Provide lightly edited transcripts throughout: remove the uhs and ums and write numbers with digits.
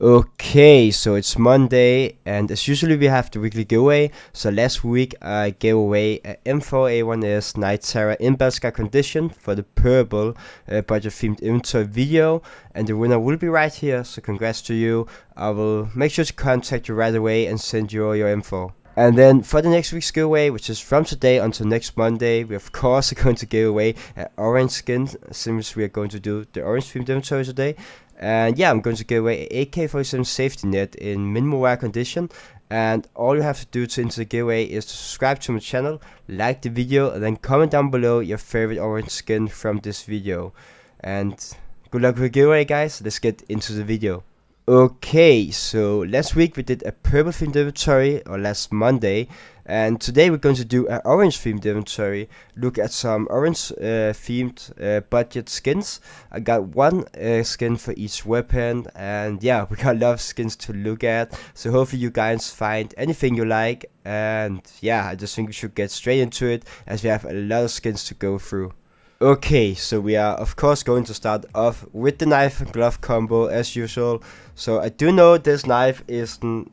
Okay, so it's Monday, and as usually we have the weekly giveaway. So last week I gave away a M4A1S Night Terror in Belska condition for the purple budget themed inventory video, and the winner will be right here, so congrats to you. I will make sure to contact you right away and send you all your info. And then for the next week's giveaway, which is from today until next Monday, we of course are going to give away an orange skin, since we are going to do the orange themed inventory today. And yeah, I'm going to give away an AK-47 safety net in minimal wear condition. And all you have to do to enter the giveaway is to subscribe to my channel, like the video, and then comment down below your favorite orange skin from this video. And good luck with the giveaway, guys. Let's get into the video. Okay, so last week we did a purple themed inventory, or last Monday, and today we're going to do an orange themed inventory. Look at some orange themed budget skins. I got one skin for each weapon, and yeah, we got a lot of skins to look at, so hopefully you guys find anything you like. And yeah, I just think we should get straight into it, as we have a lot of skins to go through. Okay, so we are of course going to start off with the knife and glove combo as usual. So I do know this knife isn't,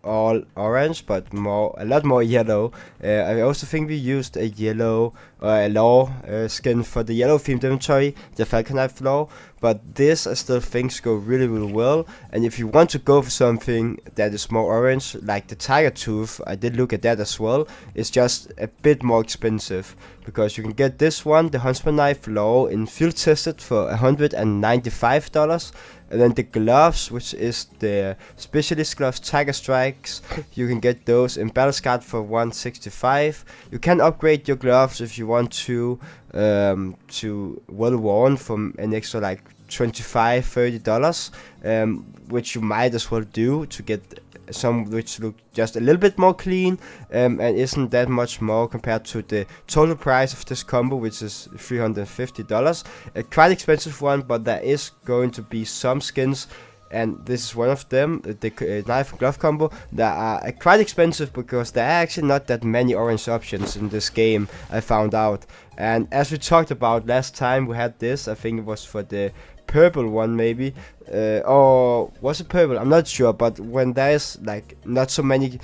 all orange, but a lot more yellow. I also think we used a yellow a law skin for the yellow themed inventory, the falcon knife law, but this I still think go really well. And if you want to go for something that is more orange, like the tiger tooth, I did look at that as well. It's just a bit more expensive, because you can get this one, the huntsman knife law, in field tested for $195. And then the gloves, which is the specialist gloves tiger strikes, you can get those in battle scarred for $165. You can upgrade your gloves if you want to well worn from an extra like $25-30, which you might as well do to get some which look just a little bit more clean, and isn't that much more compared to the total price of this combo, which is $350. A quite expensive one, but there is going to be some skins, and this is one of them, the knife and glove combo, that are quite expensive because there are actually not that many orange options in this game, I found out. And as we talked about last time we had this, I think it was for the purple one maybe, or was it purple? I'm not sure, but when there's like not so many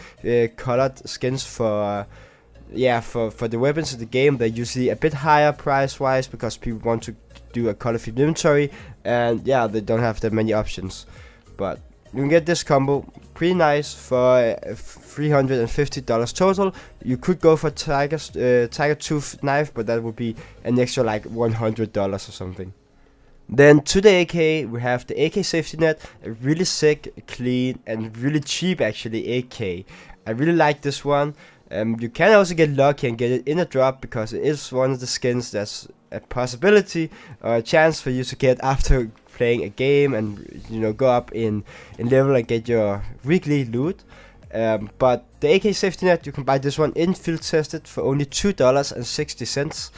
colored skins for the weapons in the game, they're usually a bit higher price wise, because people want to do a color themed inventory, and yeah, they don't have that many options. But you can get this combo pretty nice for $350 total. You could go for tiger tooth knife, but that would be an extra like $100 or something. Then to the AK, we have the AK safety net, a really sick, clean, and really cheap actually AK. I really like this one. You can also get lucky and get it in a drop, because it is one of the skins that's a possibility or a chance for you to get after playing a game and go up in level and get your weekly loot. But the AK safety net, you can buy this one in field tested for only $2.60,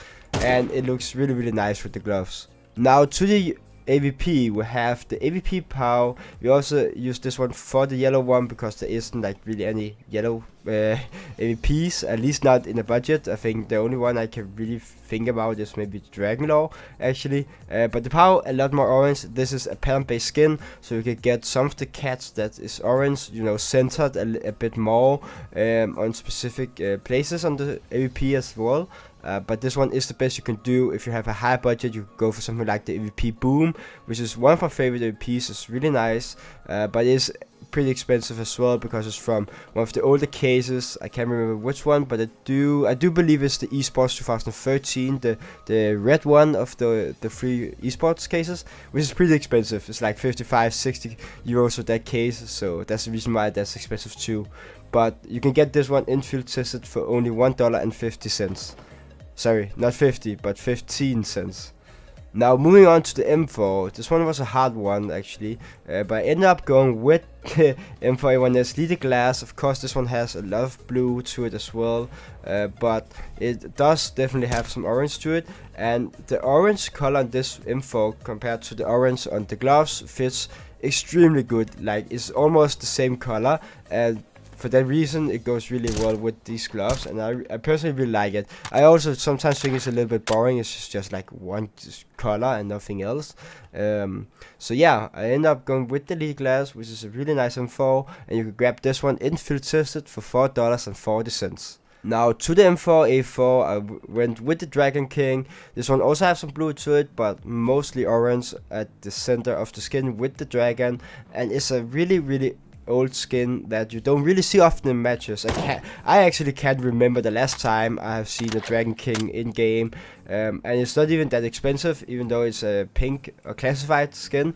and it looks really nice with the gloves. Now to the AVP, we have the AVP POW. We also use this one for the yellow one, because there isn't like really any yellow AVPs, at least not in the budget. I think the only one I can really think about is maybe the Dragon Law actually, but the POW a lot more orange. This is a pattern based skin, so you can get some of the cats that is orange, centered a bit more on specific places on the AVP as well. But this one is the best you can do. If you have a high budget, you could go for something like the AVP Boom, which is one of my favorite AVPs. It's really nice, but it's pretty expensive as well, because it's from one of the older cases. I can't remember which one, but I do believe it's the esports 2013, the red one of the free esports cases, which is pretty expensive. It's like 55-60 euros for that case, so that's the reason why that's expensive too. But you can get this one in field tested for only $1.50. Sorry, not 50, but 15 cents. Now moving on to the M4. This one was a hard one actually, but I ended up going with the M4A1S Leader Glass. Of course, this one has a lot of blue to it as well, but it does definitely have some orange to it. And the orange color on this M4 compared to the orange on the gloves fits extremely good. Like, it's almost the same color, and for that reason, it goes really well with these gloves, and I personally really like it. I also sometimes think it's a little bit boring. It's just like one color and nothing else. So yeah, I end up going with the Elite Glass, which is a really nice M4, and you can grab this one in field tested for $4.40. Now to the M4A4, I went with the Dragon King. This one also has some blue to it, but mostly orange at the center of the skin with the dragon, and it's a really old skin that you don't really see often in matches. I actually can't remember the last time I have seen a Dragon King in game, and it's not even that expensive, even though it's a pink or classified skin.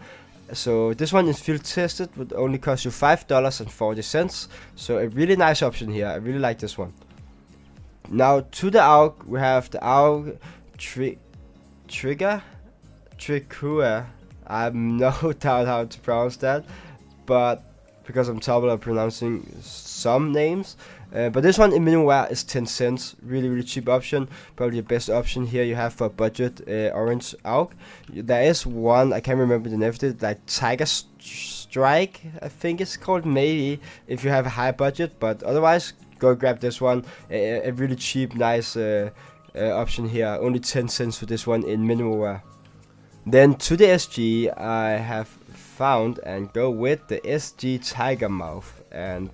So this one is field tested, would only cost you $5.40. So a really nice option here. I really like this one. Now to the AUG, we have the AUG Trikua. I have no doubt how to pronounce that, but because I'm terrible at pronouncing some names. But this one in minimum wear is 10 cents. Really cheap option. Probably the best option here you have for a budget orange AUG. There is one, I can't remember the name of it, like Tiger Strike, I think it's called, maybe, if you have a high budget. But otherwise, go grab this one. A really cheap, nice option here. Only 10 cents for this one in minimum wear. Then to the SG, I have found and go with the SG Tiger Mouth, and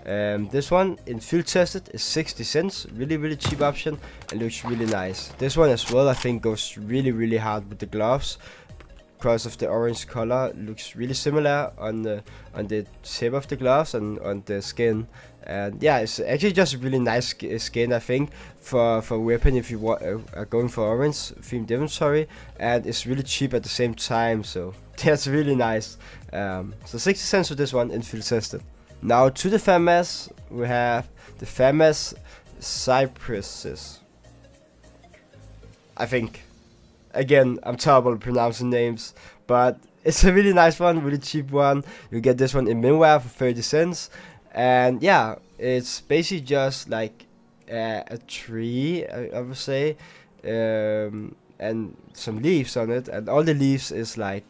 this one in field tested is 60 cents. Really cheap option and looks really nice. This one as well, I think, goes really hard with the gloves because of the orange color. Looks really similar on the tip of the gloves and on the skin. And yeah, it's actually just a really nice skin, I think, for weapon if you are going for orange themed inventory, and it's really cheap at the same time, so that's really nice. So 60 cents for this one in field tested. Now to the FAMAS, we have the FAMAS Cypresses, I think. Again, I'm terrible at pronouncing names, but it's a really nice one, really cheap one. You get this one in minwear for 30 cents. And yeah, it's basically just like a tree, I would say, and some leaves on it, and all the leaves is like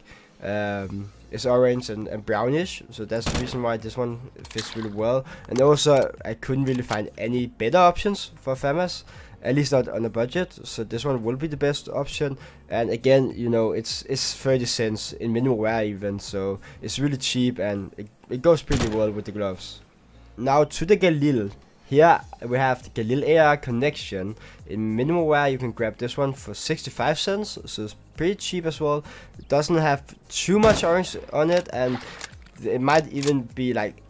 is orange and brownish, so that's the reason why this one fits really well. And also, I couldn't really find any better options for FAMAS, at least not on a budget, so this one will be the best option. And again, you know, it's 30 cents in minimum wear even, so it's really cheap, and it goes pretty well with the gloves. Now to the Galil. Here we have the Galil AR Connection. In minimum wear you can grab this one for 65 cents, so it's pretty cheap as well. It doesn't have too much orange on it, and it might even be like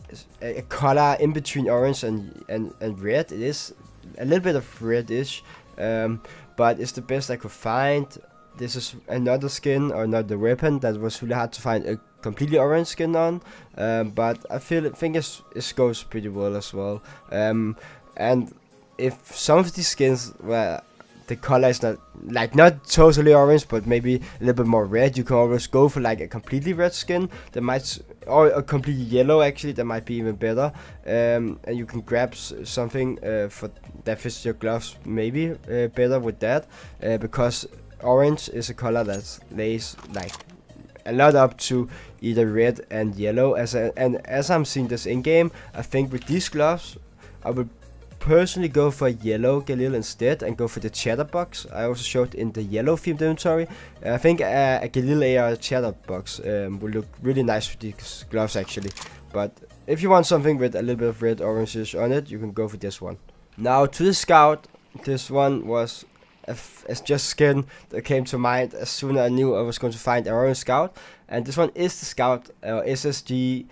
a color in between orange and red. It is a little bit of reddish, but it's the best I could find. This is another skin or another weapon that was really hard to find a completely orange skin on, but I think it goes pretty well as well. And if some of these skins where the color is not totally orange, but maybe a little bit more red, you can always go for like a completely red skin that might, or a completely yellow actually, that might be even better. And you can grab something for that fits your gloves maybe better with that, because orange is a color that lays like a lot up to either red and yellow. As I'm seeing this in game, I think with these gloves I would personally go for yellow Galil instead and go for the chatterbox I also showed in the yellow themed inventory. I think a Galil AR chatterbox will look really nice with these gloves actually. But if you want something with a little bit of red oranges on it, you can go for this one. Now to the Scout. This one was it's just skin that came to mind as soon as I knew I was going to find a orange Scout, and this one is the Scout SSG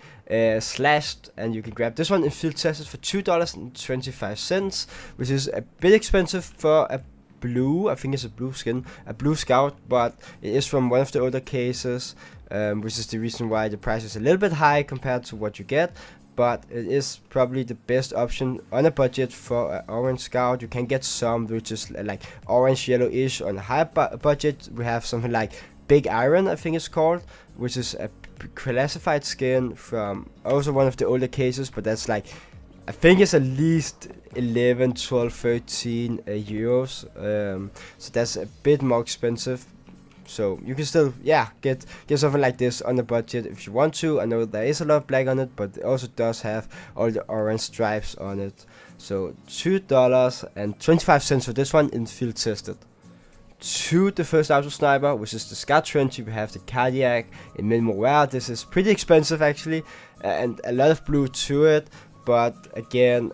slashed, and you can grab this one in field tested for $2.25, which is a bit expensive for a blue, I think it's a blue skin, a blue Scout, but it is from one of the older cases, which is the reason why the price is a little bit high compared to what you get. But it is probably the best option on a budget for an orange Scout. You can get some which is like orange yellowish on a high budget. We have something like Big Iron, I think it's called, which is a classified skin from also one of the older cases, but that's like, I think it's at least 11, 12, 13 euros. So that's a bit more expensive. So you can still, yeah, get something like this on the budget if you want to. I know there is a lot of black on it, but it also does have all the orange stripes on it. So $2.25 for this one in field tested. To the first auto sniper, which is the Scar 20, we have the cardiac in minimal wear. This is pretty expensive actually, and a lot of blue to it, but again,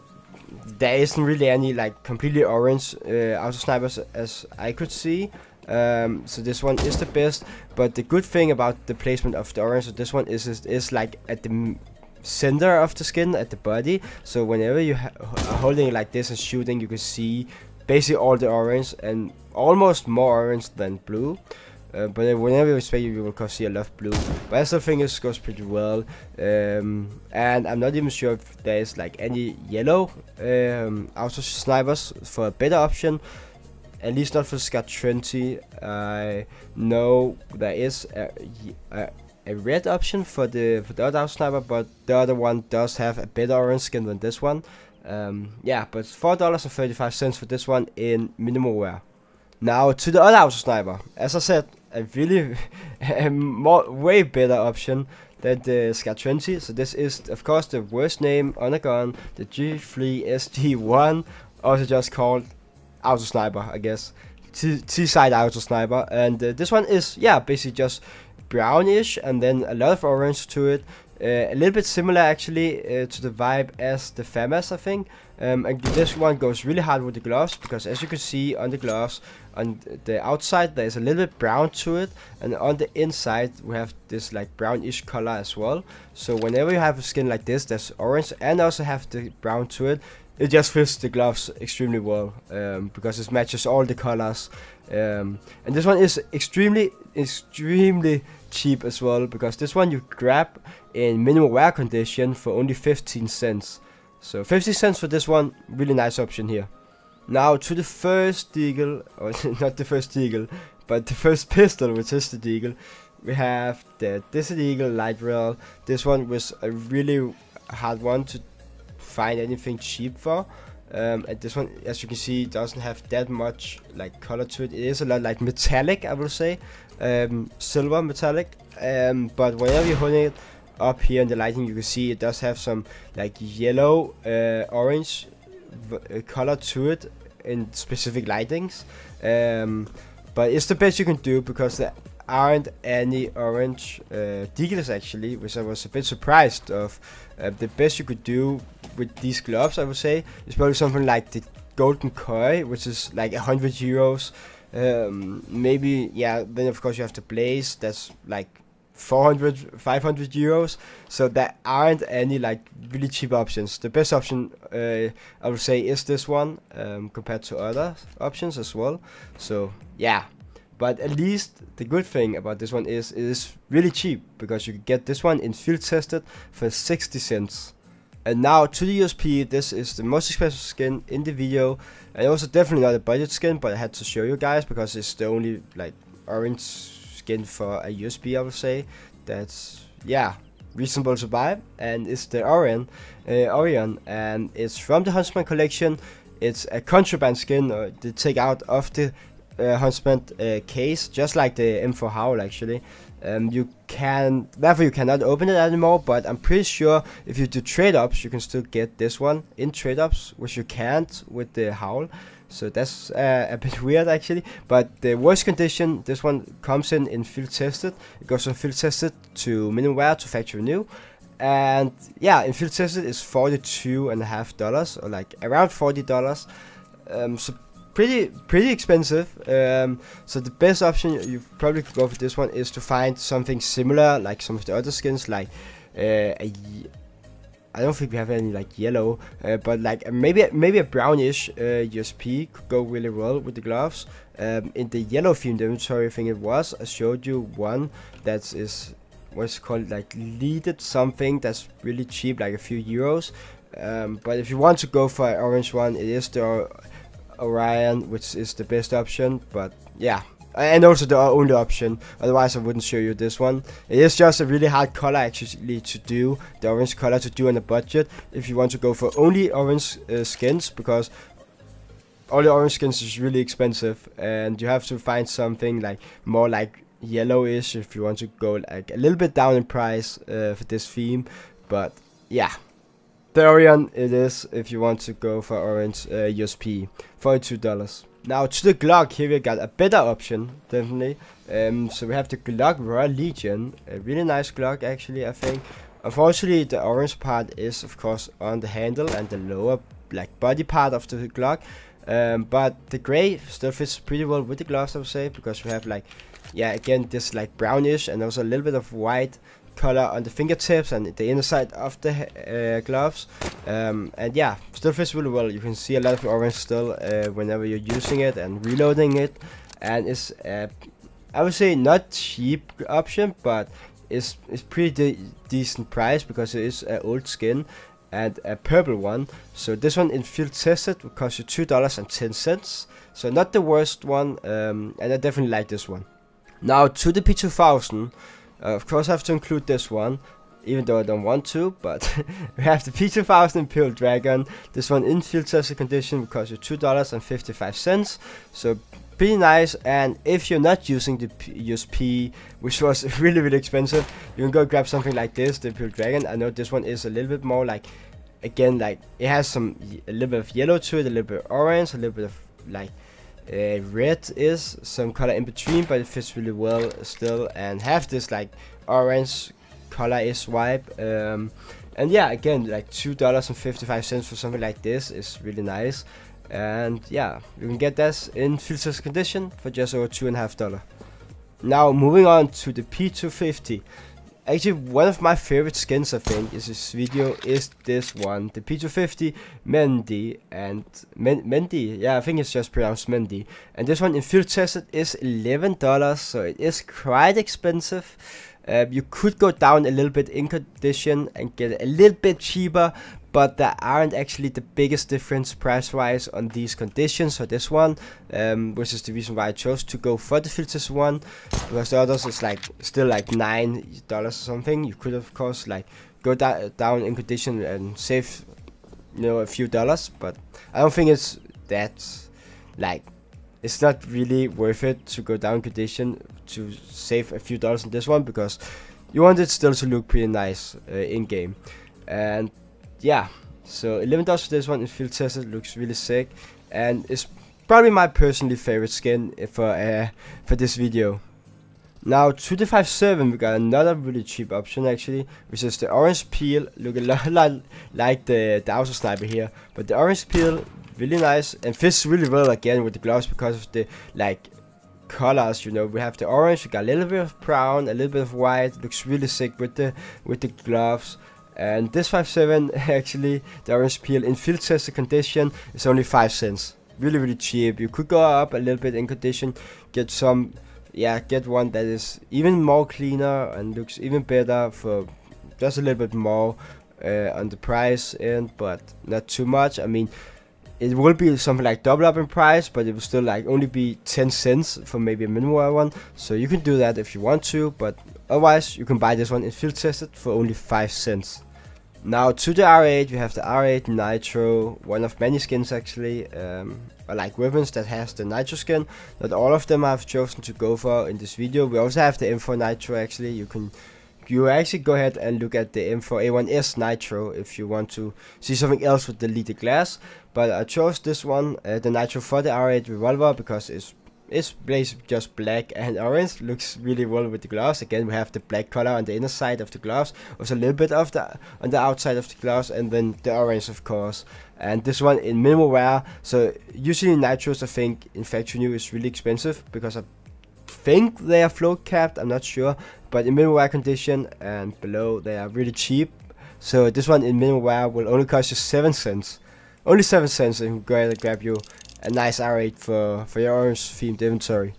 there isn't really any like completely orange auto snipers as I could see. So this one is the best, but the good thing about the placement of the orange of this one is like at the center of the skin, at the body. So whenever you are holding it like this and shooting, you can see basically all the orange, and almost more orange than blue. But whenever you spray, you will see a lot of blue. But I still think it goes pretty well. And I'm not even sure if there is like any yellow auto snipers for a better option. At least not for Scar 20. I know there is a red option for the other sniper, but the other one does have a better orange skin than this one. Yeah, but $4.35 for this one in minimal wear. Now to the other auto sniper. As I said, a really way better option than the Scar 20. So this is of course the worst name on a gun, the G3SD1, also just called auto sniper, I guess, T-side auto sniper. And this one is, yeah, basically just brownish and then a lot of orange to it. A little bit similar actually to the vibe as the FAMAS, I think. And this one goes really hard with the gloves, because as you can see on the gloves, on the outside there is a little bit brown to it, and on the inside we have this like brownish color as well. So whenever you have a skin like this that's orange and also have the brown to it, it just fits the gloves extremely well, because it matches all the colors. And this one is extremely cheap as well, because this one you grab in minimal wear condition for only 15 cents. So 50 cents for this one, really nice option here. Now to the first deagle, or not the first deagle, but the first pistol, which is the deagle. We have the Desert Eagle Light Rail. This one was a really hard one to find anything cheap for. And this one, as you can see, doesn't have that much like color to it. It is a lot like metallic, I will say, silver metallic. But whenever you're holding it up here in the lighting, you can see it does have some like yellow, orange color to it in specific lightings. But it's the best you can do, because there aren't any orange deagles actually, which I was a bit surprised of. The best you could do with these gloves, I would say, is probably something like the Golden Koi, which is like 100 euros. Maybe, yeah, then of course you have the Blaze, that's like 400, 500 euros. So there aren't any like really cheap options. The best option, I would say, is this one, compared to other options as well. So yeah. But at least the good thing about this one is it is really cheap, because you can get this one in field tested for 60 cents. And now to the USP, this is the most expensive skin in the video, and also definitely not a budget skin, but I had to show you guys because it's the only like orange skin for a USP, I would say, that's, yeah, reasonable to buy. And it's the Orion, and it's from the Huntsman collection. It's a contraband skin, or the take out of the Huntsman case, just like the M4 Howl actually. You cannot open it anymore, but I'm pretty sure if you do trade-ups, you can still get this one in trade-ups, which you can't with the Howl. So that's a bit weird actually. But the worst condition, this one comes in field tested. It goes from field tested to minimum wear to factory new. And yeah, in field tested is $42.50, or like around $40. So pretty expensive. So the best option you probably could go for this one is to find something similar, like some of the other skins, like I don't think we have any like yellow, but like maybe a brownish USP could go really well with the gloves. In the yellow themed inventory, I think it was, I showed you one that is what's called like leaded something that's really cheap, like a few euros. But if you want to go for an orange one, it is the Orion, which is the best option. But yeah, and also the only option, otherwise I wouldn't show you this one. It is just a really hard color actually to do, the orange color to do on a budget, if you want to go for only orange skins, because all the orange skins is really expensive, and you have to find something like more like yellowish if you want to go like a little bit down in price for this theme. But yeah, the Orion it is if you want to go for orange USP, $42. Now to the Glock, here we got a better option, definitely. So we have the Glock Royal Legion, a really nice Glock actually, I think. Unfortunately, the orange part is of course on the handle and the lower like body part of the Glock. But the gray still fits pretty well with the gloves, I would say, because we have like, yeah, again this like brownish and also a little bit of white color on the fingertips and the inner side of the gloves. And yeah, still fits really well. You can see a lot of orange still whenever you're using it and reloading it, and it's I would say not cheap option, but it's pretty decent price because it is an old skin and a purple one. So this one in field tested will cost you $2.10, so not the worst one, and I definitely like this one. Now to the P2000, of course I have to include this one, even though I don't want to, but we have the P2000 Imperial Dragon. This one in field tested condition will cost you $2.55, so pretty nice. And if you're not using the USP, which was really expensive, you can go grab something like this, the Imperial Dragon. I know this one is a little bit more like, again, like it has a little bit of yellow to it, a little bit of orange, a little bit of like red is some color in between, but it fits really well still, and have this like orange color is wipe. And yeah, again, like $2.55 for something like this is really nice. And yeah, you can get this in field test condition for just over $2.50. Now moving on to the P250. Actually, one of my favorite skins, I think, is this video is this one, the P250 Mendy, and Mendy, yeah, I think it's just pronounced Mendy. And this one in field tested is $11, so it is quite expensive. You could go down a little bit in condition and get it a little bit cheaper, but there aren't actually the biggest difference price-wise on these conditions for this one, which is the reason why I chose to go for the field test one, because the others is like still like $9 or something. You could of course like go down in condition and save, you know, a few dollars, but I don't think it's that like, it's not really worth it to go down condition to save a few dollars on this one, because you want it still to look pretty nice in game. And yeah, so $11 for this one in field tested, looks really sick, and it's probably my personally favorite skin for this video. Now to the 5.7 we got another really cheap option actually, which is the orange peel. Look a lot like the Auto Sniper here, but the orange peel really nice and fits really well again with the gloves because of the like colors. You know, we have the orange, we got a little bit of brown, a little bit of white. Looks really sick with the gloves. And this 5.7 actually, the orange peel in field tested condition is only 5 cents. Really cheap. You could go up a little bit in condition, get some, yeah, get one that is even more cleaner and looks even better for just a little bit more on the price end, but not too much. I mean, it will be something like double up in price, but it will still like only be 10 cents for maybe a minimal one. So you can do that if you want to, but otherwise you can buy this one in field tested for only 5 cents. Now to the R8, we have the R8 Nitro, one of many skins actually, or like weapons that has the Nitro skin. Not all of them I've chosen to go for in this video. We also have the M4 Nitro actually. You actually go ahead and look at the M4A1S Nitro if you want to see something else with the leaded glass. But I chose this one, the Nitro, for the R8 revolver because it's basically just black and orange. Looks really well with the gloves. Again, we have the black color on the inner side of the gloves, also a little bit of the on the outside of the gloves, and then the orange of course. And this one in minimal wear. So usually nitros, I think in factory new is really expensive because I think they are float capped, I'm not sure, but in minimal wear condition and below they are really cheap. So this one in minimal wear will only cost you 7 cents. Only 7 cents, and you can go ahead and grab you a nice R8 for your orange themed inventory.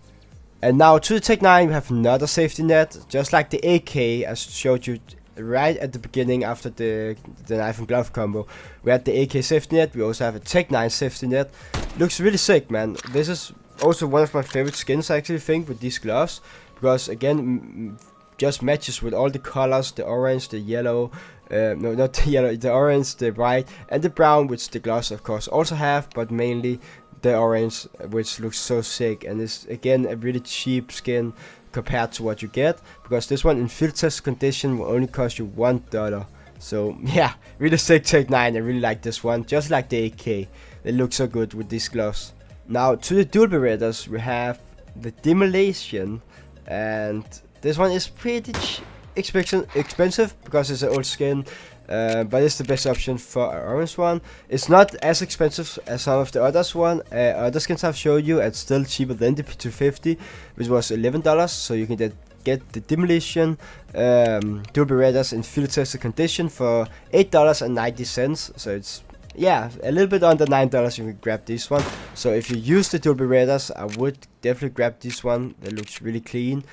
And now to the Tech 9 we have another safety net, just like the AK I showed you right at the beginning after the knife and glove combo. We had the AK safety net, we also have a Tech 9 safety net. Looks really sick, man. This is also one of my favorite skins I actually think with these gloves, because again just matches with all the colors, the orange, the yellow, no, not the yellow, the orange, the white and the brown, which the gloves of course also have, but mainly the orange, which looks so sick, and is again a really cheap skin compared to what you get, because this one in field test condition will only cost you $1. So yeah, really sick Take 9. I really like this one, just like the AK. They look so good with these gloves. Now to the dual Berettas, we have the Demolition, and this one is pretty expensive because it's an old skin, but it's the best option for an orange one. It's not as expensive as some of the other skins I've showed you, and still cheaper than the P250, which was $11. So you can get the Demolition dual Berettas in field tested condition for $8.90. So it's, yeah, a little bit under $9 you can grab this one. So if you use the dual Berettas, I would definitely grab this one. That looks really clean.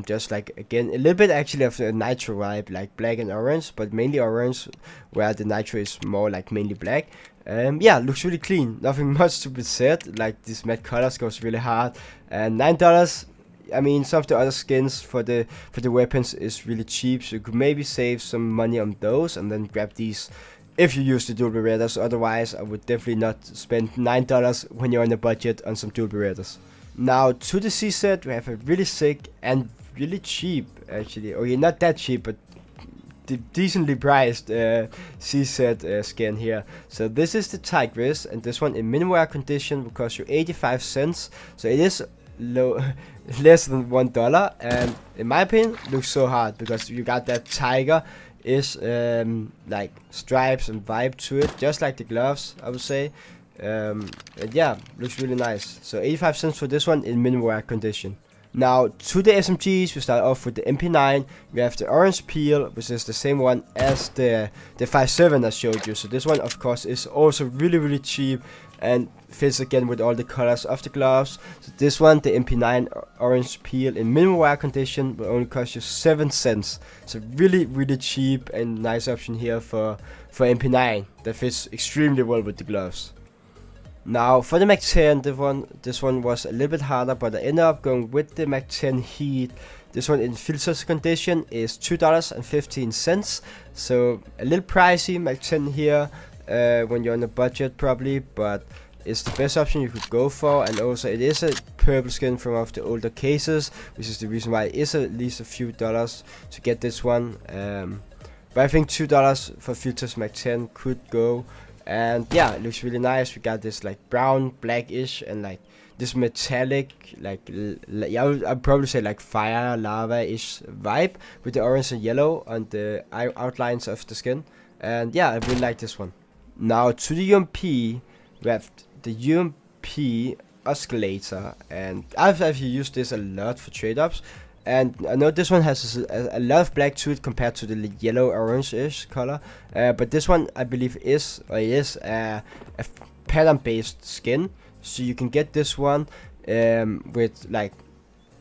Just like, again, a little bit actually of the nitro vibe, like black and orange, but mainly orange, where the nitro is more like mainly black. Yeah, looks really clean. Nothing much to be said. Like, this matte colors goes really hard, and $9. I mean, some of the other skins for the weapons is really cheap, so you could maybe save some money on those and then grab these if you use the dual Berettas. Otherwise, I would definitely not spend $9 when you're on a budget on some dual Berettas. Now to the C set, we have a really sick and really cheap, actually, okay, not that cheap, but decently priced C set skin here. So this is the Tigris, and this one in minimal wear condition will cost you 85 cents. So it is low, less than $1, and in my opinion, looks so hard because you got that tiger is like stripes and vibe to it, just like the gloves, I would say. And yeah, looks really nice. So 85 cents for this one in minimal wear condition. Now to the SMGs, we start off with the MP9. We have the orange peel, which is the same one as the 5.7 I showed you. So this one, of course, is also really cheap and fits again with all the colors of the gloves. So this one, the MP9 orange peel in minimal wear condition, will only cost you 7 cents. So really cheap and nice option here for MP9 that fits extremely well with the gloves. Now for the Mac 10, this one was a little bit harder, but I ended up going with the Mac 10 Heat. This one in field test condition is $2.15, so a little pricey Mac 10 here when you're on a budget probably, but it's the best option you could go for. And also it is a purple skin from one of the older cases, which is the reason why it is at least a few dollars to get this one. But I think $2 for field test Mac 10 could go. And yeah, it looks really nice. We got this like brown, blackish, and like this metallic, like yeah, I'd probably say like fire, lava-ish vibe with the orange and yellow on the outlines of the skin. And yeah, I really like this one. Now to the UMP, we have the UMP oscillator, and I've actually used this a lot for trade-ups. And I know this one has a lot of black to it compared to the yellow orange-ish color, but this one I believe is a pattern based skin, so you can get this one with like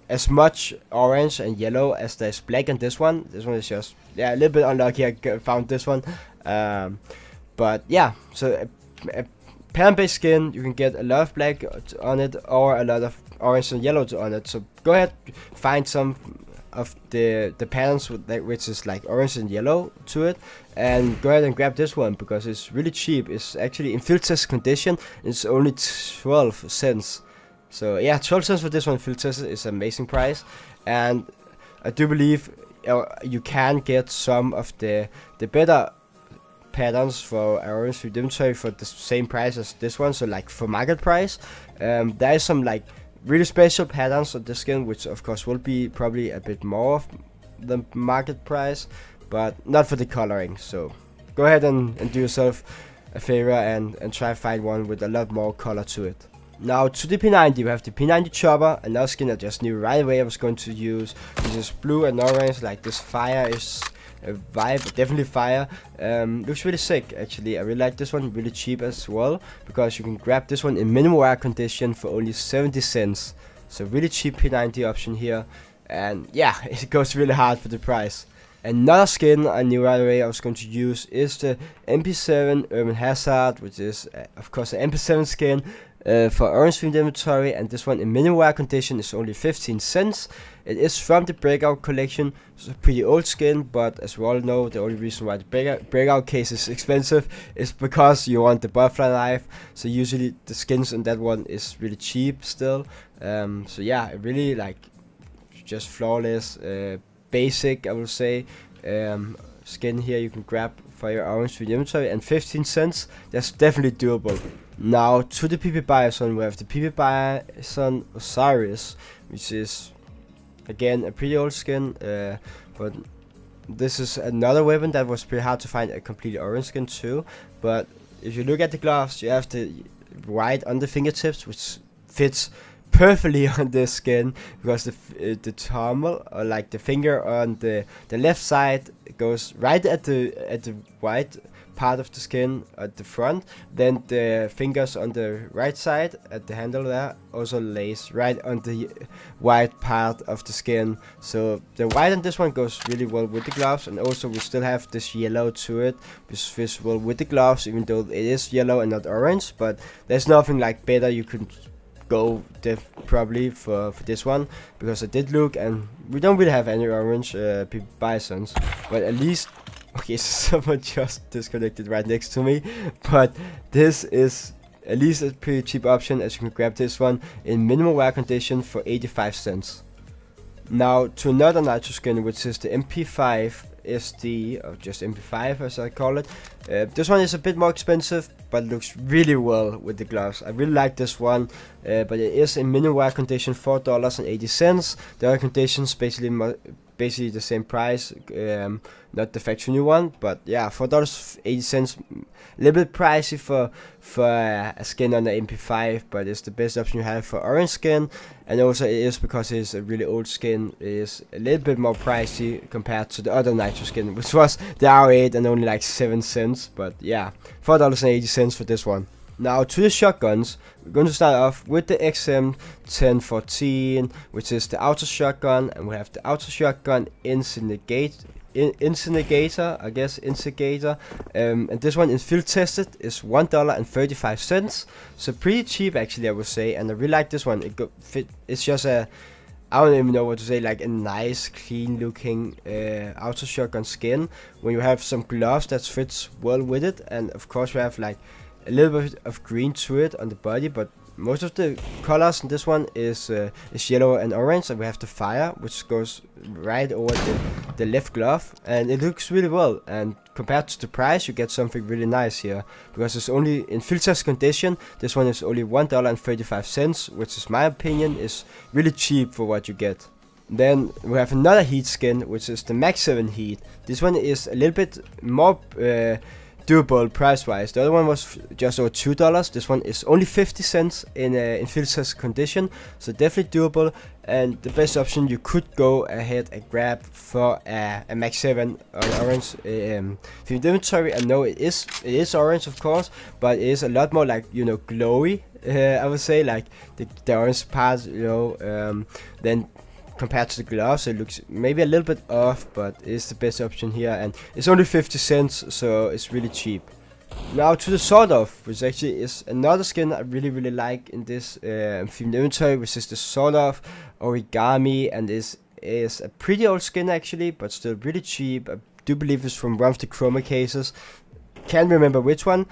as much orange and yellow as there's black in this one. This one is just, yeah, a little bit unlucky I found this one, but yeah, so a pattern based skin, you can get a lot of black on it or a lot of orange and yellow on it. So go ahead, find some of the patterns with that, which is like orange and yellow to it, and go ahead and grab this one because it's really cheap. It's actually in field test condition, it's only 12 cents. So yeah, 12 cents for this one field test is an amazing price. And I do believe you can get some of the better patterns for orange inventory for the same price as this one. So like for market price, there is some like really special patterns on the skin, which of course will be probably a bit more of the market price, but not for the coloring. So go ahead and do yourself a favor and try to find one with a lot more color to it. Now to the P90, we have the P90 Chopper, another skin I just knew right away I was going to use, which is blue and orange, like this fire is a vibe, definitely fire. Looks really sick actually. I really like this one, really cheap as well, because you can grab this one in minimal wear condition for only 70 cents. So really cheap P90 option here, and yeah, it goes really hard for the price. Another skin I knew right away I was going to use is the MP7 Urban Hazard, which is of course an MP7 skin. for orange themed inventory, and this one in minimal wear condition is only 15 cents. It is from the Breakout collection. It's a pretty old skin, but as we all know, the only reason why the Breakout case is expensive is because you want the butterfly knife. So usually the skins in that one is really cheap still. So yeah, I really like just flawless, basic, I will say, skin here you can grab for your orange themed inventory, and 15 cents, that's definitely doable. Now to the PP Bison, we have the PP Bison Osiris, which is again a pretty old skin, but this is another weapon that was pretty hard to find a completely orange skin too. But if you look at the gloves, you have the white on the fingertips, which fits perfectly on this skin, because the thumb, or like the finger on the left side, goes right at the white part of the skin at the front. Then the fingers on the right side at the handle there also lays right on the white part of the skin. So the white on this one goes really well with the gloves, and also we still have this yellow to it, which fits well with the gloves, even though it is yellow and not orange. But there's nothing like better you could go probably for this one, because I did look and we don't really have any orange PP Bisons, but at least, okay, someone just disconnected right next to me, but this is at least a pretty cheap option, as you can grab this one in minimal wear condition for 85 cents. Now to another nitro skin, which is the MP5 SD, or just MP5 as I call it. This one is a bit more expensive, but looks really well with the gloves. I really like this one, but it is in minimal wear condition, $4.80. The other conditions basically the same price, not the factory new one, but yeah, $4.80, a little bit pricey for a skin on the MP5, but it's the best option you have for orange skin. And also it is because it's a really old skin, it is a little bit more pricey compared to the other nitro skin, which was the R8 and only like 7 cents. But yeah, $4.80 for this one. Now to the shotguns, we're going to start off with the XM1014, which is the auto shotgun, and we have the auto shotgun Instigator, I guess, Instigator, and this one in field tested is $1.35, so pretty cheap actually, I would say, and I really like this one. It's just a, I don't even know what to say, like a nice clean looking auto shotgun skin, when you have some gloves that fits well with it, and of course we have like a little bit of green to it on the body, but most of the colors in this one is yellow and orange, and we have the fire, which goes right over the left glove, and it looks really well. And compared to the price, you get something really nice here, because it's only in field test condition. This one is only $1.35, which is my opinion is really cheap for what you get. Then we have another heat skin, which is the Max 7 heat. This one is a little bit more doable price wise. The other one was just over $2. This one is only 50 cents in field test condition, so definitely doable, and the best option you could go ahead and grab for a Max 7 on orange themed inventory. I know it is orange, of course, but it is a lot more like, you know, glowy, I would say, like the orange part, you know, then compared to the gloves it looks maybe a little bit off, but it's the best option here, and it's only 50 cents, so it's really cheap. Now to the Sword Off, which actually is another skin I really like in this themed inventory, which is the Sword Off Origami, and this is a pretty old skin actually, but still really cheap. I do believe it's from one of the chroma cases, can't remember which one.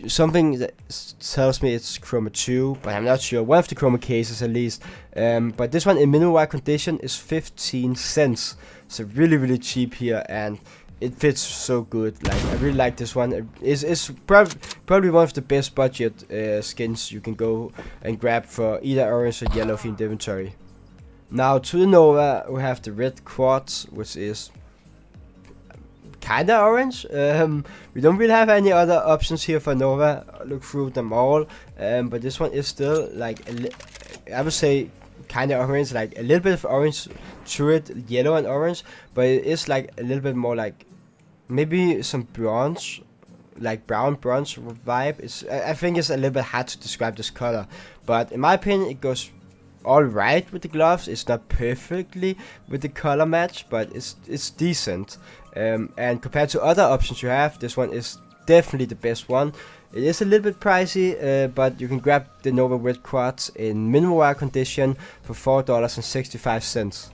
Something that tells me it's chroma 2, but I'm not sure. One of the chroma cases at least. But this one in minimal wear condition is 15 cents, so really cheap here, and it fits so good. Like, I really like this one. It's probably one of the best budget skins you can go and grab for either orange or yellow themed inventory. Now to the Nova, we have the red quartz, which is kinda orange. We don't really have any other options here for Nova. Look through them all, but this one is still like I would say kinda orange, like a little bit of orange to it, yellow and orange, but it is like a little bit more like maybe some bronze, like brown bronze vibe. I think it's a little bit hard to describe this color, but in my opinion it goes alright with the gloves. It's not perfectly with the color match, but it's decent. And compared to other options you have, this one is definitely the best one. It is a little bit pricey, but you can grab the Nova Red Quads in minimal wear condition for $4.65.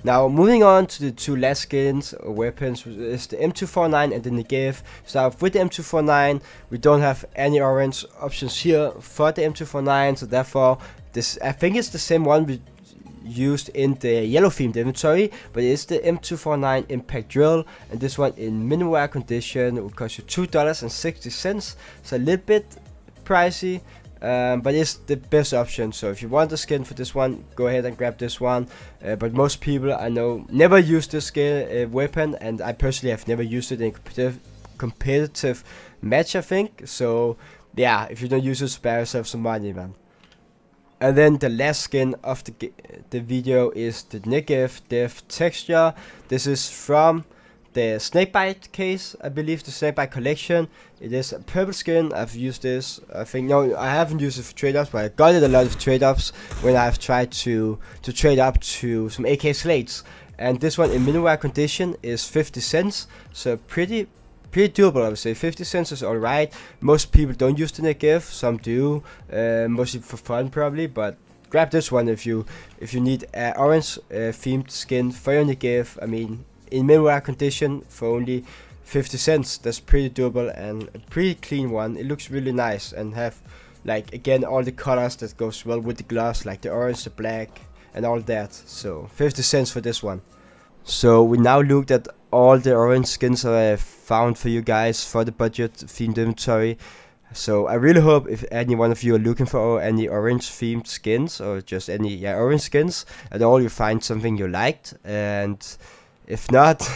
Now moving on to the two last skins or weapons is the M249 and the Negev. Start with the M249. We don't have any orange options here for the M249, so therefore this, I think it's the same one we used in the yellow themed inventory, but it's the M249 impact drill, and this one in minimal wear condition will cost you $2.60, so a little bit pricey, but it's the best option. So if you want the skin for this one, go ahead and grab this one, but most people I know never use this skin weapon, and I personally have never used it in competitive match, I think. So yeah, if you don't use it, spare yourself some money, man. And then the last skin of the video is the Negev Death Texture. This is from the Snakebite case, I believe, the Snakebite collection. It is a purple skin. I've used this, I think, no, I haven't used it for trade-ups, but I got it a lot of trade-ups when I've tried to trade up to some AK slates. And this one in minimal wear condition is 50 cents, so pretty doable, I would say. 50 cents is alright. Most people don't use the Negev, some do, mostly for fun probably, but grab this one if you need an orange themed skin for your Negev. I mean, in minimal wear condition for only 50 cents, that's pretty doable and a pretty clean one. It looks really nice and have, like, again, all the colors that goes well with the gloves, like the orange, the black and all that. So 50 cents for this one. So we now looked at all the orange skins I have found for you guys for the budget themed inventory. So I really hope if any one of you are looking for any orange themed skins or just any orange skins at all, you find something you liked, and if not,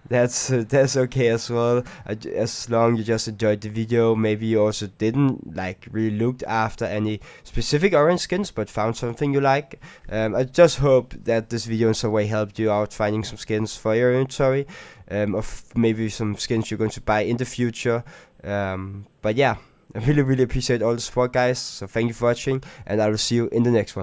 that's okay as well. As long you just enjoyed the video. Maybe you also didn't like really looked after any specific orange skins, but found something you like. I just hope that this video in some way helped you out finding some skins for your inventory, of maybe some skins you're going to buy in the future. But yeah, I really appreciate all the support, guys. So thank you for watching, and I will see you in the next one.